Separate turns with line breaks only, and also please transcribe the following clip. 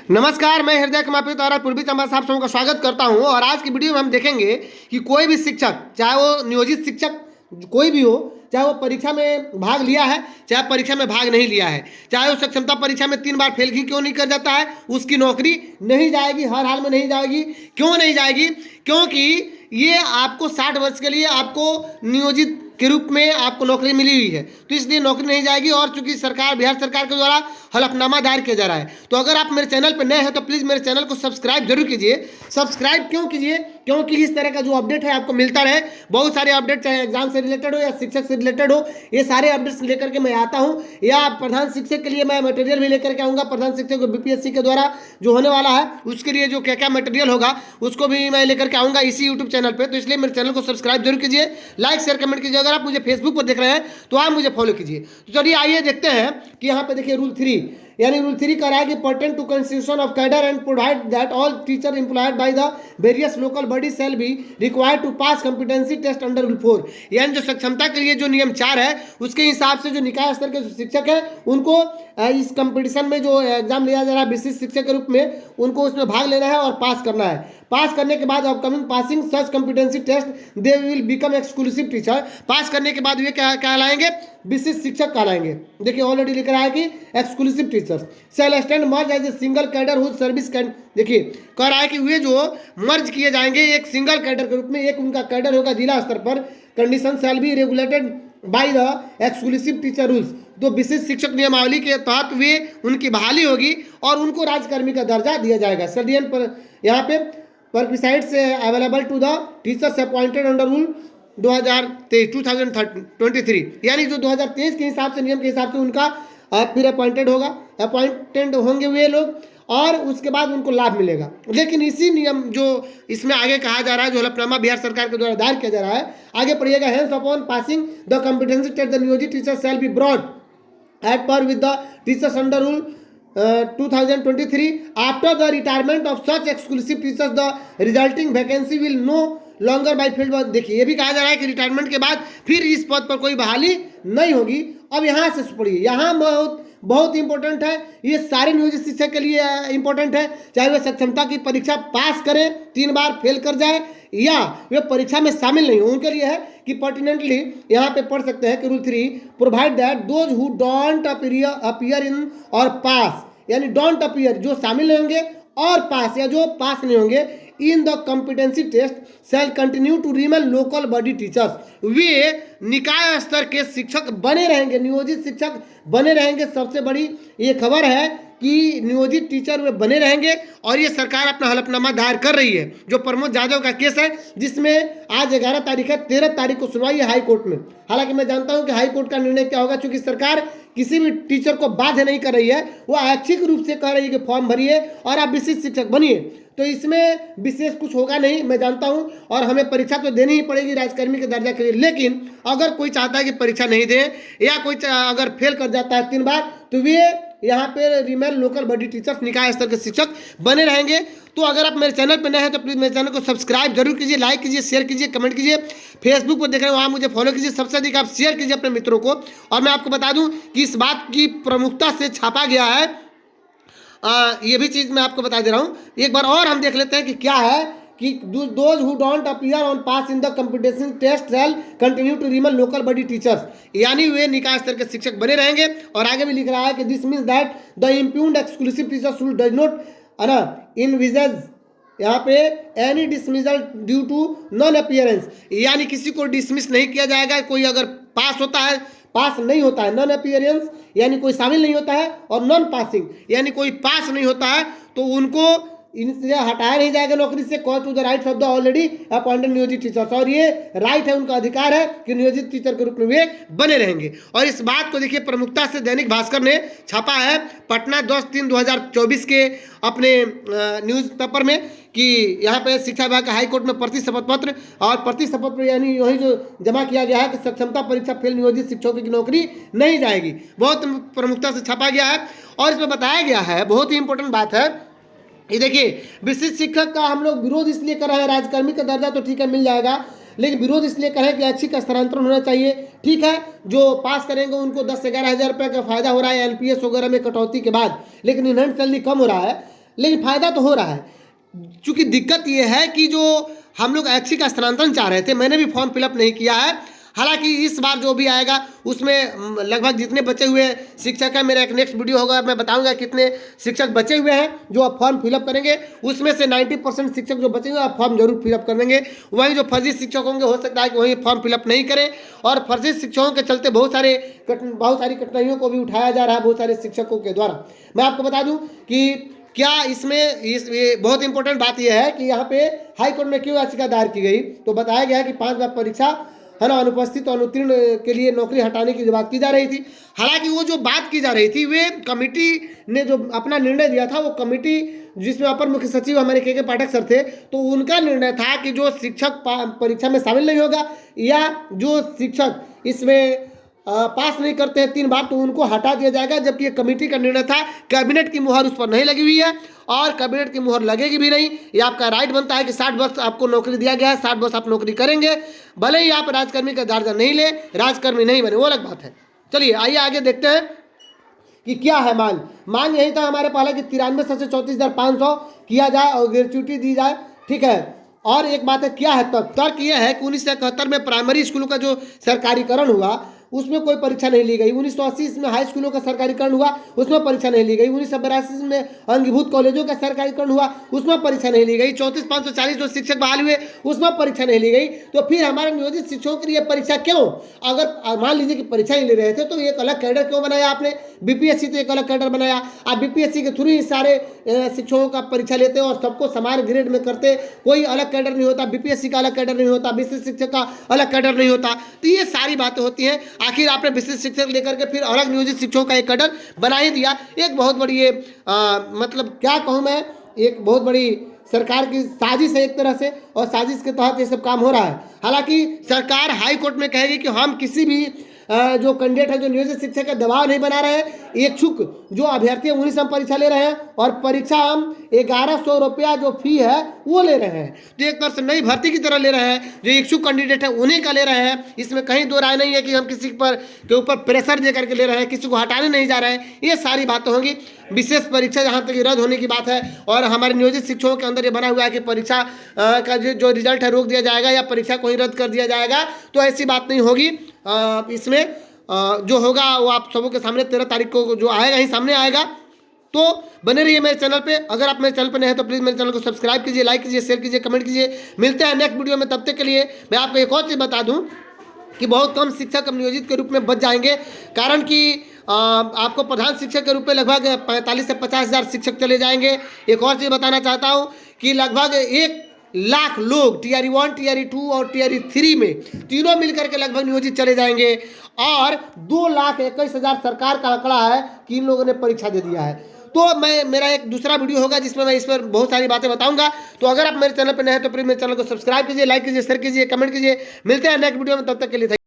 नमस्कार, मैं हृदय कुमार द्वारा पूर्वी चंबा साहब सबका स्वागत करता हूं। और आज की वीडियो में हम देखेंगे कि कोई भी शिक्षक, चाहे वो नियोजित शिक्षक कोई भी हो, चाहे वो परीक्षा में भाग लिया है, चाहे परीक्षा में भाग नहीं लिया है, चाहे वो सक्षमता परीक्षा में 3 बार फेल ही क्यों नहीं कर जाता है, उसकी नौकरी नहीं जाएगी, हर हाल में नहीं जाएगी। क्यों नहीं जाएगी? क्योंकि ये आपको 60 वर्ष के लिए आपको नियोजित के रूप में आपको नौकरी मिली हुई है, तो इसलिए नौकरी नहीं जाएगी। और चूंकि सरकार, बिहार सरकार के द्वारा हलफनामा दायर किया जा रहा है, तो अगर आप मेरे चैनल पर नए हैं तो प्लीज़ मेरे चैनल को सब्सक्राइब जरूर कीजिए। सब्सक्राइब क्यों कीजिए? क्योंकि इस तरह का जो अपडेट है आपको मिलता रहे। बहुत सारे अपडेट, चाहे एग्जाम से रिलेटेड हो या शिक्षक से रिलेटेड हो, ये सारे अपडेट्स लेकर के मैं आता हूँ। या प्रधान शिक्षक के लिए मैं मटेरियल भी लेकर के आऊँगा। प्रधान शिक्षक बीपीएससी के द्वारा जो होने वाला है, उसके लिए जो क्या क्या मटेरियल होगा उसको भी मैं लेकर के आऊँगा इसी यूट्यूब चैनल पर। तो इसलिए मेरे चैनल को सब्सक्राइब जरूर कीजिए, लाइक शेयर कमेंट कीजिए। अगर आप मुझे फेसबुक पर देख रहे हैं तो आप मुझे फॉलो कीजिए। तो चलिए आइए देखते हैं कि यहाँ पे देखिए रूल 3, यानी रूल 3 कह रहा है कि pertain to constitution of cadre and provide that all teacher employed by the various local body shall be required to pass competency test under rule 4। यानी जो सक्षमता के लिए जो नियम 4 है, उसके हिसाब से जो निकाय स्तर के शिक्षक है उनको इस कंपटीशन में जो एग्जाम लिया जा रहा है विशिष्ट शिक्षक के रूप में, उनको उसमें भाग लेना है और पास करना है। पास करने के बाद upcoming passing such competency test they will become exclusive teacher. पास करने के बाद वे क्या कहलाएंगे? विशिष्ट शिक्षक कहलाएंगे। देखिए ऑलरेडी लिख रहा है कि exclusive teachers shall stand merge as a single cadre whose service can. देखिए कह रहा है कि वे जो मर्ज किए जाएंगे एक सिंगल कैडर के रूप में, एक उनका कैडर होगा जिला स्तर पर। Condition shall be regulated by the exclusive teacher rules. तो विशिष्ट शिक्षक नियमावली के तहत वे उनकी बहाली होगी और उनको राज्यकर्मी का दर्जा दिया जाएगा। सर्डियन पर यहाँ पे perquisites available to the teachers appointed under rule 2023, यानी जो 2023 के हिसाब से, नियम के हिसाब से उनका फिर अपॉइंटेड होंगे वे लोग, और उसके बाद उनको लाभ मिलेगा। लेकिन इसी नियम जो इसमें आगे कहा जा रहा है, जो हलफनामा बिहार सरकार के द्वारा दायर किया जा रहा है, आगे पढ़िएगा। Hence upon passing the competency test the niyojit teacher shall be brought at par with the teachers under rule 2023 after the retirement of such exclusive teachers the resulting vacancy will no longer by field work। देखिए ये भी कहा जा रहा है कि retirement के बाद फिर इस पद पर कोई बहाली नहीं होगी। अब यहाँ से पढ़िए, यहाँ बहुत इंपॉर्टेंट है, ये सारे नियोजित शिक्षक के लिए इंपॉर्टेंट है। चाहे वे सक्षमता की परीक्षा पास करें, 3 बार फेल कर जाए, या वे परीक्षा में शामिल नहीं हो, उनके लिए है कि पर्टिनेंटली यहाँ पे पढ़ सकते हैं कि rule 3 provide that those who don't appear in और पास, यानी डोंट अपीयर जो शामिल नहीं होंगे और पास या जो पास नहीं होंगे in the competency test shall continue to remain local body teachers. वे निकाय स्तर के शिक्षक बने रहेंगे, नियोजित शिक्षक बने रहेंगे। सबसे बड़ी ये खबर है कि नियोजित टीचर वे बने रहेंगे। और ये सरकार अपना हलफनामा दायर कर रही है, जो प्रमोद जाधव का केस है, जिसमें आज 11 तारीख है, 13 तारीख को सुनवाई है हाई कोर्ट में। हालांकि मैं जानता हूं कि हाई कोर्ट का निर्णय क्या होगा, क्योंकि सरकार किसी भी टीचर को बाध्य नहीं कर रही है, वो ऐच्छिक रूप से कह रही है कि फॉर्म भरिए और आप विशिष्ट शिक्षक बनिए। तो इसमें विशेष कुछ होगा नहीं, मैं जानता हूं। और हमें परीक्षा तो देनी ही पड़ेगी राज्यकर्मी के दर्जा के लिए। लेकिन अगर कोई चाहता है कि परीक्षा नहीं दे, या कोई अगर फेल कर जाता है 3 बार, तो वे यहाँ पे रिमेन लोकल बॉडी टीचर्स, निकाय स्तर के शिक्षक बने रहेंगे। तो अगर आप मेरे चैनल पर नए हैं तो प्लीज़ मेरे चैनल को सब्सक्राइब जरूर कीजिए, लाइक कीजिए, शेयर कीजिए, कमेंट कीजिए। फेसबुक पर देख रहे हैं वहाँ मुझे फॉलो कीजिए। सबसे अधिक आप शेयर कीजिए अपने मित्रों को। और मैं आपको बता दूं कि इस बात की प्रमुखता से छापा गया है, ये भी चीज़ मैं आपको बता दे रहा हूँ। एक बार और हम देख लेते हैं कि क्या है कि those who don't appear on pass in the competition test shall continue to remain local body teachers, यानी वे निकाय स्तर के शिक्षक बने रहेंगे। और आगे भी लिख रहा है कि this means that the impugned exclusive teachers who does not envisages, यहाँ पे any dismissal due to non appearance, यानी किसी को डिसमिस नहीं किया जाएगा। कोई अगर पास होता है, पास नहीं होता है, नॉन अपीयरेंस यानी कोई शामिल नहीं होता है, और नॉन पासिंग यानी कोई पास नहीं होता है, तो उनको इनसे हटाया नहीं जाएगा नौकरी से। Call to the rights of the already appointed niyojit teachers, और ये राइट है, उनका अधिकार है कि नियोजित टीचर के रूप में वे बने रहेंगे। और इस बात को देखिए प्रमुखता से दैनिक भास्कर ने छापा है पटना 10/3/2024 के अपने न्यूज़पेपर में, कि यहाँ पे शिक्षा विभाग का हाई कोर्ट में प्रति शपथ पत्र, और प्रति शपथ पत्र यानी वही जो जमा किया गया है कि सक्षमता परीक्षा फेल नियोजित शिक्षकों की नौकरी नहीं जाएगी। बहुत प्रमुखता से छापा गया है। और इसमें बताया गया है, बहुत ही इंपॉर्टेंट बात है, ये देखिए विशिष्ट शिक्षक का हम लोग विरोध इसलिए कर रहे हैं। राज्यकर्मी का दर्जा तो ठीक है मिल जाएगा, लेकिन विरोध इसलिए करें कि ऐच्छिक स्थानांतरण होना चाहिए। ठीक है, जो पास करेंगे उनको 10 से 11 हज़ार रुपये का फायदा हो रहा है एलपीएस वगैरह में कटौती के बाद, लेकिन इनहेंड सैलरी कम हो रहा है। लेकिन फ़ायदा तो हो रहा है। चूँकि दिक्कत ये है कि जो हम लोग ऐच्छिक स्थानांतरण चाह रहे थे, मैंने भी फॉर्म फिलअप नहीं किया है। हालांकि इस बार जो भी आएगा उसमें लगभग जितने बचे हुए शिक्षक हैं, मेरा एक नेक्स्ट वीडियो होगा, मैं बताऊंगा कितने शिक्षक बचे हुए हैं जो अब फॉर्म फिलअप करेंगे। उसमें से 90% शिक्षक जो बचे हुए हैं फॉर्म जरूर फिलअप कर देंगे। वहीं जो फर्जी शिक्षक होंगे हो सकता है कि वहीं फॉर्म फिलअप नहीं करें, और फर्जी शिक्षकों के चलते बहुत सारी कठिनाइयों को भी उठाया जा रहा है बहुत सारे शिक्षकों के द्वारा। मैं आपको बता दूँ कि क्या ये बहुत इंपॉर्टेंट बात यह है कि यहाँ पे हाई कोर्ट में क्यों याचिका दायर की गई, तो बताया गया है कि 5 बार परीक्षा है ना अनुपस्थित और अनुत्तीर्ण के लिए नौकरी हटाने की जो बात की जा रही थी। हालांकि वो जो बात की जा रही थी वे कमेटी ने जो अपना निर्णय दिया था, वो कमेटी जिसमें अपर मुख्य सचिव हमारे के पाठक सर थे, तो उनका निर्णय था कि जो शिक्षक परीक्षा में शामिल नहीं होगा या जो शिक्षक इसमें पास नहीं करते हैं 3 बार, तो उनको हटा दिया जाएगा। जबकि ये कमेटी का निर्णय था, कैबिनेट की मुहर उस पर नहीं लगी हुई है और कैबिनेट की मुहर लगेगी भी नहीं। ये आपका राइट बनता है कि 60 वर्ष आपको नौकरी दिया गया है, 60 वर्ष आप नौकरी करेंगे, भले ही आप राजकर्मी का दर्जा नहीं ले, राजकर्मी नहीं बने, वो अलग बात है। चलिए आइए आगे देखते हैं कि क्या है मांग यही था हमारे पहले कि 93 से 34,500 किया जाए और ग्रेच्युटी दी जाए, ठीक है। और एक बात है क्या है तर्क यह है कि 1971 में प्राइमरी स्कूलों का जो सरकारीकरण हुआ उसमें कोई परीक्षा नहीं ली गई। 1980 में हाई स्कूलों का सरकारीकरण हुआ, उसमें परीक्षा नहीं ली गई। 1982 में अंगीभूत कॉलेजों का सरकारीकरण हुआ, उसमें परीक्षा नहीं ली गई। 34,540 जो शिक्षक बहाल हुए उसमें परीक्षा नहीं ली गई। तो फिर हमारे नियोजित शिक्षकों के लिए परीक्षा क्यों? अगर मान लीजिए कि परीक्षा ही ले रहे थे तो एक अलग कैडर क्यों बनाया आपने? बीपीएससी तो एक अलग कैडर बनाया, आप बीपीएससी के थ्रू ही सारे शिक्षकों का परीक्षा लेते और सबको समान ग्रेड में करते, कोई अलग कैडर नहीं होता, बीपीएससी का अलग कैडर नहीं होता, विशिष्ट शिक्षक का अलग कैडर नहीं होता। तो ये सारी बातें होती हैं। आखिर आपने विशिष्ट शिक्षक लेकर के फिर अलग नियोजित शिक्षकों का एक कैडर बना ही दिया। एक बहुत बड़ी ये मतलब क्या कहूँ मैं, एक बहुत बड़ी सरकार की साजिश है एक तरह से, और साजिश के तहत ये सब काम हो रहा है। हालांकि सरकार हाई कोर्ट में कहेगी कि हम किसी भी जो कैंडिडेट है जो नियोजित शिक्षक का दबाव नहीं बना रहे हैं। इच्छुक जो अभ्यर्थी है उन्हीं से हम परीक्षा ले रहे हैं, और परीक्षा हम 1100 रुपया जो फी है वो ले रहे हैं। तो एक तरह से नई भर्ती की तरह ले रहे हैं, जो इच्छुक कैंडिडेट है उन्हीं का ले रहे हैं। इसमें कहीं दो राय नहीं है कि हम किसी के ऊपर प्रेशर दे करके ले रहे हैं, किसी को हटाने नहीं जा रहे हैं। ये सारी बातें होंगी। विशेष परीक्षा जहाँ तक रद्द होने की बात है, और हमारे नियोजित शिक्षकों के अंदर ये बना हुआ है कि परीक्षा का जो रिजल्ट है रोक दिया जाएगा या परीक्षा को ही रद्द कर दिया जाएगा, तो ऐसी बात नहीं होगी। इसमें जो होगा वो आप सबों के सामने 13 तारीख को जो आएगा ही सामने आएगा। तो बने रहिए मेरे चैनल पे। अगर आप मेरे चैनल पे नए हैं तो प्लीज़ मेरे चैनल को सब्सक्राइब कीजिए, लाइक कीजिए, शेयर कीजिए, कमेंट कीजिए। मिलते हैं नेक्स्ट वीडियो में। तब तक के लिए मैं आपको एक और चीज़ बता दूं कि बहुत कम शिक्षक अब नियोजित के रूप में बच जाएंगे, कारण कि आपको प्रधान शिक्षक के रूप में लगभग 45 से 50 हज़ार शिक्षक चले जाएंगे। एक और चीज़ बताना चाहता हूँ कि लगभग 1 लाख लोग टीआरई 1, टीआरई 2 और टीआरई 3 में तीनों मिलकर के लगभग नियोजित चले जाएंगे, और 2,21,000 सरकार का आंकड़ा है कि इन लोगों ने परीक्षा दे दिया है। तो मेरा एक दूसरा वीडियो होगा जिसमें मैं इस पर बहुत सारी बातें बताऊंगा। तो अगर आप मेरे चैनल पर नए हैं तो प्लीज मेरे चैनल को सब्सक्राइब कीजिए, लाइक कीजिए, शेयर कीजिए, कमेंट कीजिए। मिलते हैं नेक्स्ट वीडियो में, तब तक के लिए।